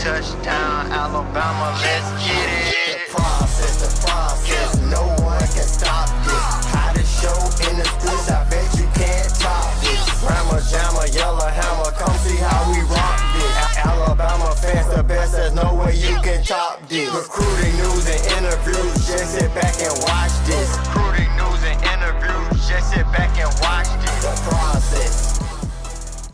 Touchdown, Alabama, let's get it. The process, no one can stop this. Hottest show in the streets, I bet you can't top this. Rammer, jammer, yellow hammer, come see how we rock this. Alabama fans the best, there's no way you can top this. Recruiting news and interviews, just sit back and watch this. Recruiting news and interviews, just sit back and watch this. The process.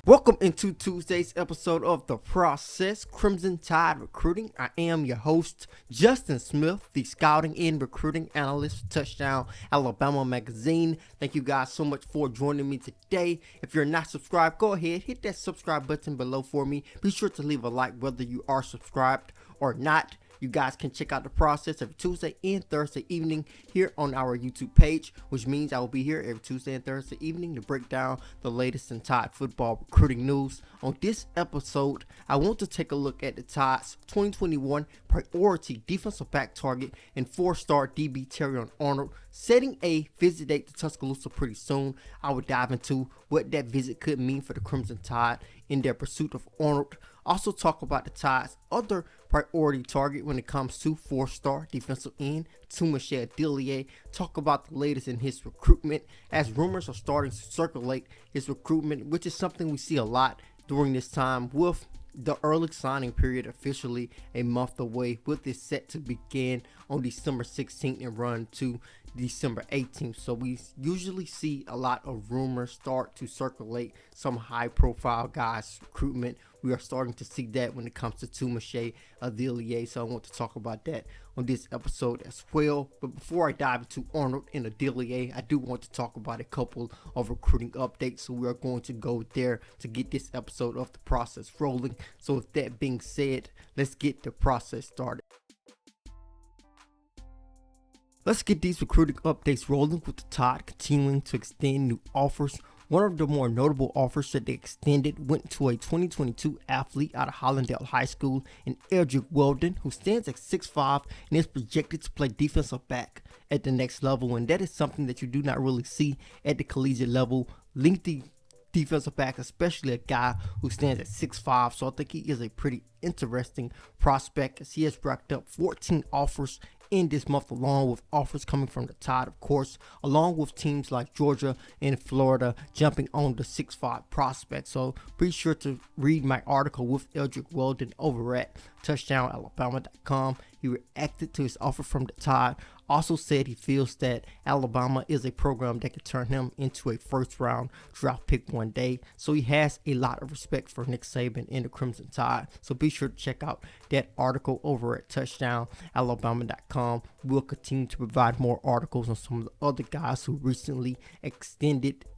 Welcome into Tuesday's episode of The Process, Crimson Tide Recruiting. I am your host, Justin Smith, the scouting and recruiting analyst for Touchdown Alabama magazine. Thank you guys so much for joining me today. If you're not subscribed, go ahead, hit that subscribe button below for me. Be sure to leave a like whether you are subscribed or not. You guys can check out The Process every Tuesday and Thursday evening here on our YouTube page, which means I will be here every Tuesday and Thursday evening to break down the latest in Tide football recruiting news. On this episode, I want to take a look at the Tide's 2021 priority defensive back target and 4-star DB Terrion Arnold setting a visit date to Tuscaloosa pretty soon. I will dive into what that visit could mean for the Crimson Tide in their pursuit of Arnold. Also talk about the Tide's other priority target when it comes to 4-star defensive end Tunmise Adeleye. Talk about the latest in his recruitment as rumors are starting to circulate his recruitment, which is something we see a lot during this time with the early signing period officially a month away, with this set to begin on December 16th and run to December 18th. So we usually see a lot of rumors start to circulate some high profile guys recruitment. We are starting to see that when it comes to Tunmise Adeleye, so I want to talk about that on this episode as well. But before I dive into Arnold and Adeleye, I do want to talk about a couple of recruiting updates, so we are going to go there to get this episode of The Process rolling. So with that being said, let's get the process started. Let's get these recruiting updates rolling with the Tide continuing to extend new offers. One of the more notable offers that they extended went to a 2022 athlete out of Hollandale High School in Eldrick Weldon, who stands at 6'5" and is projected to play defensive back at the next level. And that is something that you do not really see at the collegiate level. Lengthy defensive back, especially a guy who stands at 6'5", so I think he is a pretty interesting prospect as he has racked up 14 offers in this month, along with offers coming from the Tide, of course, along with teams like Georgia and Florida jumping on the 6'5" prospect. So be sure to read my article with Eldrick Weldon over at touchdownalabama.com. He reacted to his offer from the Tide, also said he feels that Alabama is a program that could turn him into a first-round draft pick one day. So he has a lot of respect for Nick Saban and the Crimson Tide. So be sure to check out that article over at touchdownalabama.com. We'll continue to provide more articles on some of the other guys who recently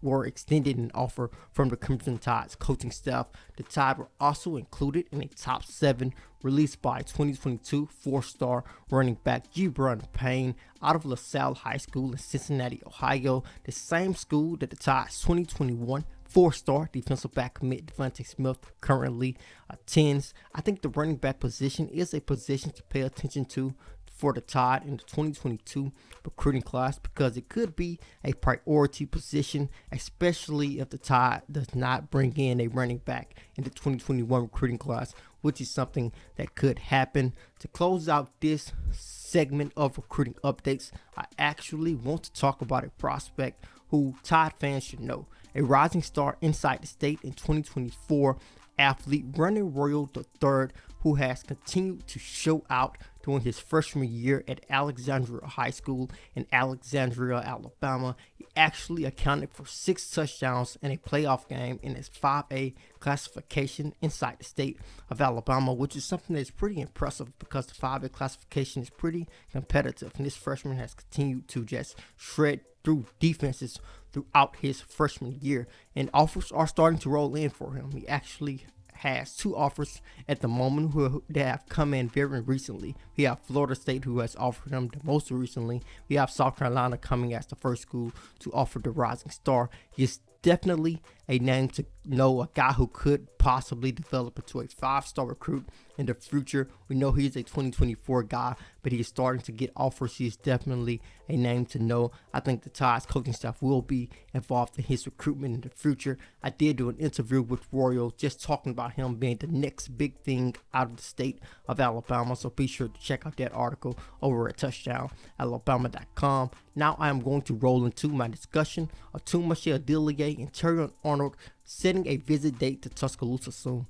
were extended an offer from the Crimson Tide's coaching staff. The Tide were also included in a top 7 released by 2022 4-star running back Gibran Payne out of LaSalle High School in Cincinnati, Ohio, the same school that the Tide's 2021 4-star defensive back commit Devontae Smith currently attends. I think the running back position is a position to pay attention to for the Tide in the 2022 recruiting class, because it could be a priority position, especially if the Tide does not bring in a running back in the 2021 recruiting class, which is something that could happen. To close out this segment of recruiting updates, I actually want to talk about a prospect who Tide fans should know. A rising star inside the state in 2024 athlete Running Royal III, who has continued to show out during his freshman year at Alexandria High School in Alexandria, Alabama. He actually accounted for 6 touchdowns in a playoff game in his 5A classification inside the state of Alabama, which is something that's pretty impressive because the 5A classification is pretty competitive, and this freshman has continued to just shred through defenses throughout his freshman year, and offers are starting to roll in for him. He actually has 2 offers at the moment that have come in very recently. We have Florida State, who has offered him the most recently. We have South Carolina coming as the first school to offer the rising star. He is definitely a name to know a guy who could possibly develop into a 5-star recruit in the future. We know he's a 2024 guy, but he is starting to get offers. He is definitely a name to know. I think the Tide coaching staff will be involved in his recruitment in the future. I did do an interview with Royal just talking about him being the next big thing out of the state of Alabama, so be sure to check out that article over at touchdownalabama.com. Now I am going to roll into my discussion of Tunmise Adeleye and Terrion Arnold setting a visit date to Tuscaloosa soon.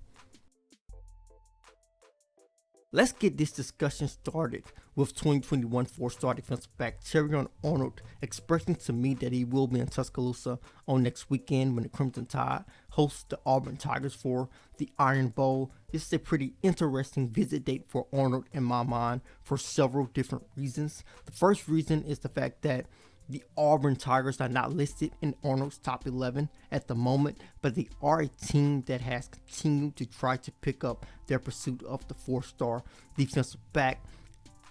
Let's get this discussion started with 2021 4-star defensive back Terrion Arnold expressing to me that he will be in Tuscaloosa on next weekend when the Crimson Tide hosts the Auburn Tigers for the Iron Bowl. This is a pretty interesting visit date for Arnold in my mind for several different reasons. The first reason is the fact that the Auburn Tigers are not listed in Arnold's top 11 at the moment, but they are a team that has continued to try to pick up their pursuit of the 4-star defensive back.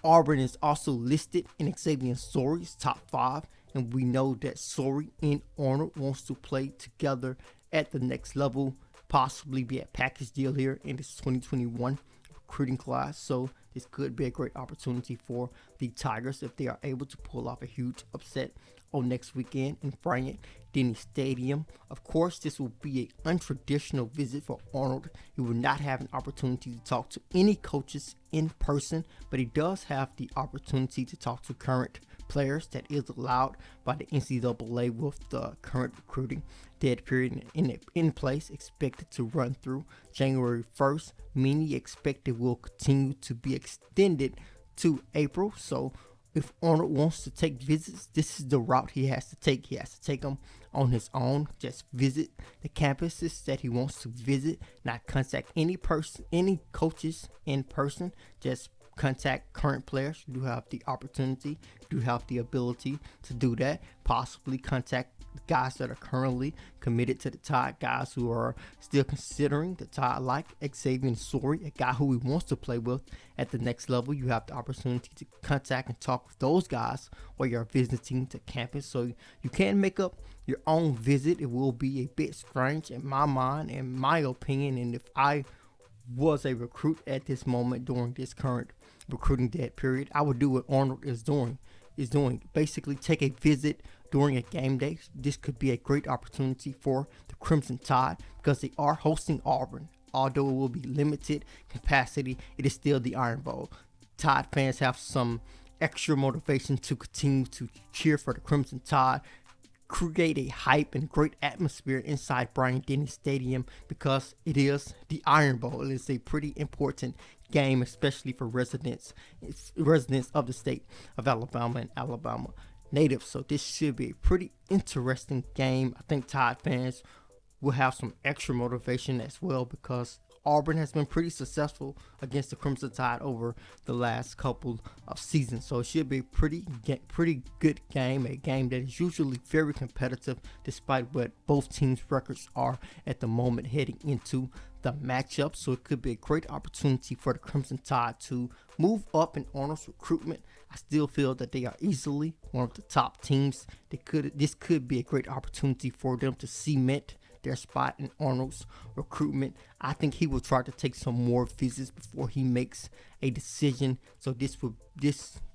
Auburn is also listed in Xavier Sori's top 5, and we know that Sori and Arnold wants to play together at the next level, possibly be a package deal here in this 2021 recruiting class. So this could be a great opportunity for the Tigers if they are able to pull off a huge upset on next weekend in Bryant-Denny Stadium. Of course, this will be an untraditional visit for Arnold. He will not have an opportunity to talk to any coaches in person, but he does have the opportunity to talk to current players. That is allowed by the NCAA with the current recruiting dead period in place, expected to run through January 1st, meaning expected will continue to be extended to April. So if Arnold wants to take visits, this is the route he has to take. He has to take them on his own. Just visit the campuses that he wants to visit, not contact any coaches in person. Just contact current players. You do have the opportunity, you do have the ability to do that. Possibly contact guys that are currently committed to the Tide, guys who are still considering the Tide, like Xavier Sori, a guy who he wants to play with at the next level. You have the opportunity to contact and talk with those guys while you're visiting the campus, so you can make up your own visit. It will be a bit strange in my mind, in my opinion, and if I was a recruit at this moment during this current recruiting dead period, I would do what Arnold is doing. Basically take a visit during a game day. This could be a great opportunity for the Crimson Tide because they are hosting Auburn. Although it will be limited capacity, it is still the Iron Bowl. Tide fans have some extra motivation to continue to cheer for the Crimson Tide, create a hype and great atmosphere inside Bryant-Denny Stadium because it is the Iron Bowl. It is a pretty important game, especially for residents of the state of Alabama and Alabama natives. So this should be a pretty interesting game. I think Tide fans will have some extra motivation as well because Auburn has been pretty successful against the Crimson Tide over the last couple of seasons. So it should be a pretty good game, a game that is usually very competitive despite what both teams' records are at the moment heading into the matchup. So it could be a great opportunity for the Crimson Tide to move up in Arnold's recruitment. I still feel that they are easily one of the top teams. This could be a great opportunity for them to cement their spot in Arnold's recruitment. I think he will try to take some more visits before he makes a decision. So this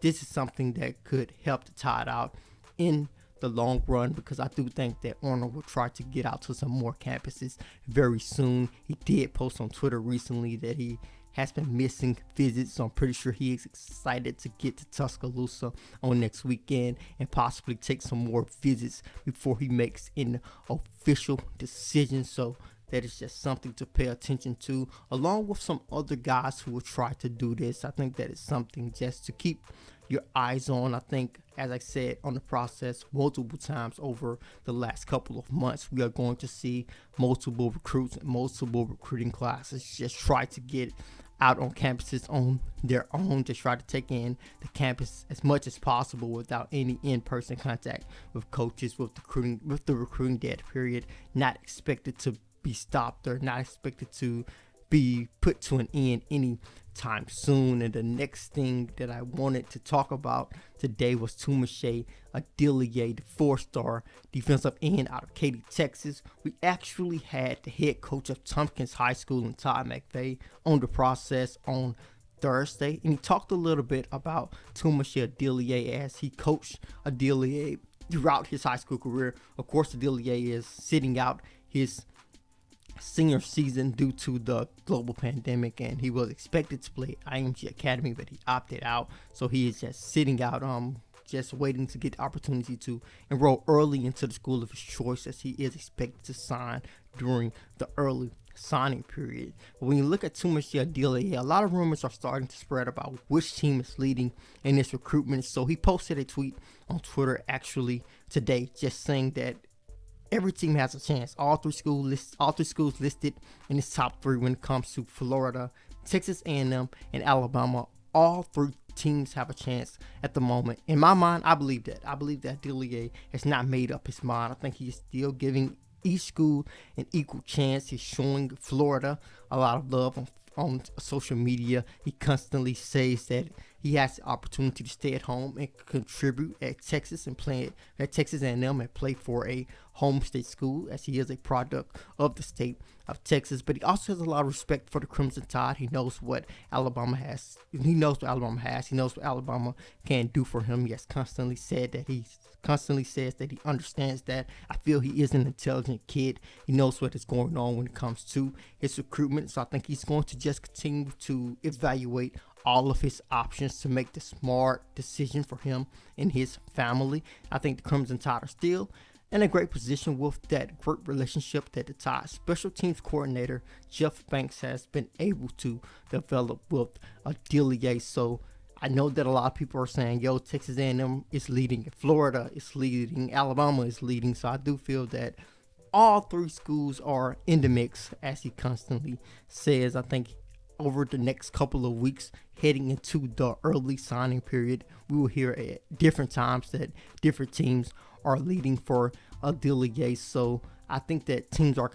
is something that could help the Tide out in the long run, because I do think that Arnold will try to get out to some more campuses very soon. He did post on Twitter recently that he has been missing visits, so I'm pretty sure he is excited to get to Tuscaloosa on next weekend and possibly take some more visits before he makes an official decision. So that is just something to pay attention to, along with some other guys who will try to do this. I think that is something just to keep your eyes on. I think, as I said on the process multiple times over the last couple of months, we are going to see multiple recruits and multiple recruiting classes just try to get out on campuses on their own, to try to take in the campus as much as possible without any in-person contact with coaches, with the recruiting dead period not expected to be stopped or not expected to be put to an end any time soon. And the next thing that I wanted to talk about today was Tunmise Adeleye, the 4-star defensive end out of Katy, Texas. We actually had the head coach of Tompkins High School and Todd Mcfadden on the process on Thursday, and he talked a little bit about Tunmise Adeleye as he coached Adeleye throughout his high school career. Of course, Adeleye is sitting out his senior season due to the global pandemic, and he was expected to play IMG Academy, but he opted out, so he is just sitting out, just waiting to get the opportunity to enroll early into the school of his choice, as he is expected to sign during the early signing period. But when you look at Tunmise Adeleye, a lot of rumors are starting to spread about which team is leading in this recruitment. So he posted a tweet on Twitter actually today, just saying that every team has a chance. All three schools listed in his top 3 when it comes to Florida, Texas A&M, and Alabama. All 3 teams have a chance at the moment. In my mind, I believe that. I believe that Adeleye has not made up his mind. I think he's still giving each school an equal chance. He's showing Florida a lot of love on social media. He constantly says that he has the opportunity to stay at home and contribute at Texas and play at Texas A&M and play for a home state school, as he is a product of the state of Texas. But he also has a lot of respect for the Crimson Tide. He knows what Alabama has. He knows what Alabama has. He knows what Alabama can do for him. He has constantly said that he says that he understands that. I feel he is an intelligent kid. He knows what is going on when it comes to his recruitment. So I think he's going to just continue to evaluate all of his options to make the smart decision for him and his family. I think the Crimson Tide are still in a great position with that great relationship that the Tide special teams coordinator Jeff Banks has been able to develop with Adeleye. So I know that a lot of people are saying, yo, Texas A&M is leading, Florida is leading, Alabama is leading. So I do feel that all 3 schools are in the mix, as he constantly says. I think over the next couple of weeks, heading into the early signing period, we will hear at different times that different teams are leading for Adeleye. So I think that teams are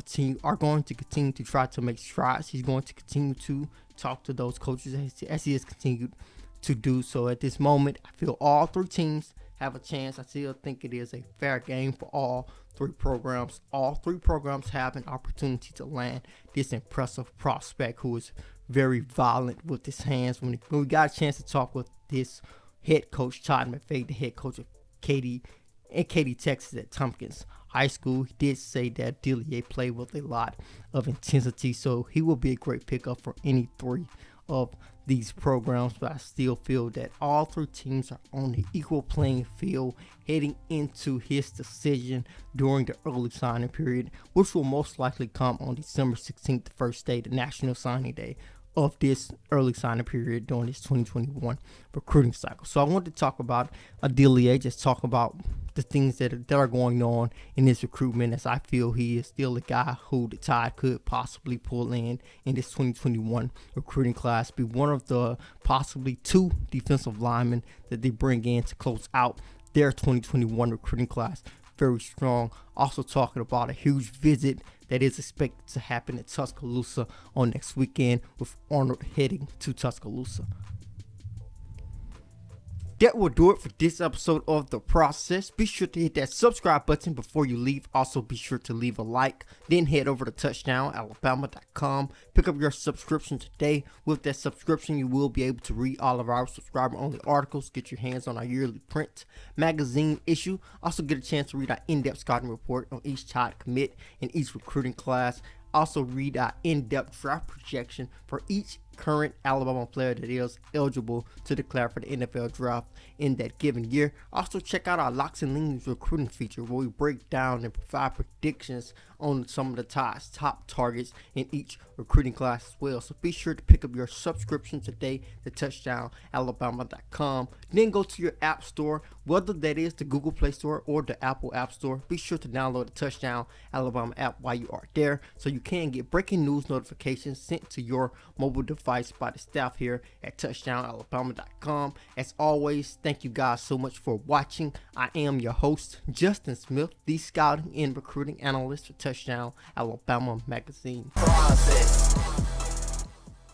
going to continue to try to make strides. He's going to continue to talk to those coaches as he has continued to do so. At this moment, I feel all 3 teams have a chance. I still think it is a fair game for all 3 programs. All 3 programs have an opportunity to land this impressive prospect who is very violent with his hands. When we got a chance to talk with this head coach, Todd Mcfadden, the head coach of Katy, Texas at Tompkins High School, he did say that Adeleye played with a lot of intensity, so he will be a great pickup for any 3 of these programs. But I still feel that all 3 teams are on the equal playing field heading into his decision during the early signing period, which will most likely come on December 16th, the first day, the national signing day of this early signing period during this 2021 recruiting cycle. So I wanted to talk about Adeleye, just talk about the things that are going on in this recruitment, as I feel he is still a guy who the Tide could possibly pull in this 2021 recruiting class, be one of the possibly 2 defensive linemen that they bring in to close out their 2021 recruiting class. Very strong. Also talking about a huge visit that is expected to happen at Tuscaloosa on next weekend, with Arnold heading to Tuscaloosa. That will do it for this episode of The Process. Be sure to hit that subscribe button before you leave. Also, be sure to leave a like. Then head over to touchdownalabama.com. Pick up your subscription today. With that subscription, you will be able to read all of our subscriber-only articles, get your hands on our yearly print magazine issue. Also, get a chance to read our in-depth scouting report on each Tide commit and each recruiting class. Also, read our in-depth draft projection for each current Alabama player that is eligible to declare for the NFL draft in that given year. Also, check out our Locks and Leans recruiting feature, where we break down and provide predictions on some of the Tide's top targets in each recruiting class as well. So be sure to pick up your subscription today to touchdownalabama.com. Then go to your app store, whether that is the Google Play Store or the Apple App Store. Be sure to download the Touchdown Alabama app while you are there, so you can get breaking news notifications sent to your mobile device by the staff here at touchdownalabama.com. As always, thank you guys so much for watching. I am your host, Justin Smith, the scouting and recruiting analyst for Touchdown Alabama magazine. Process.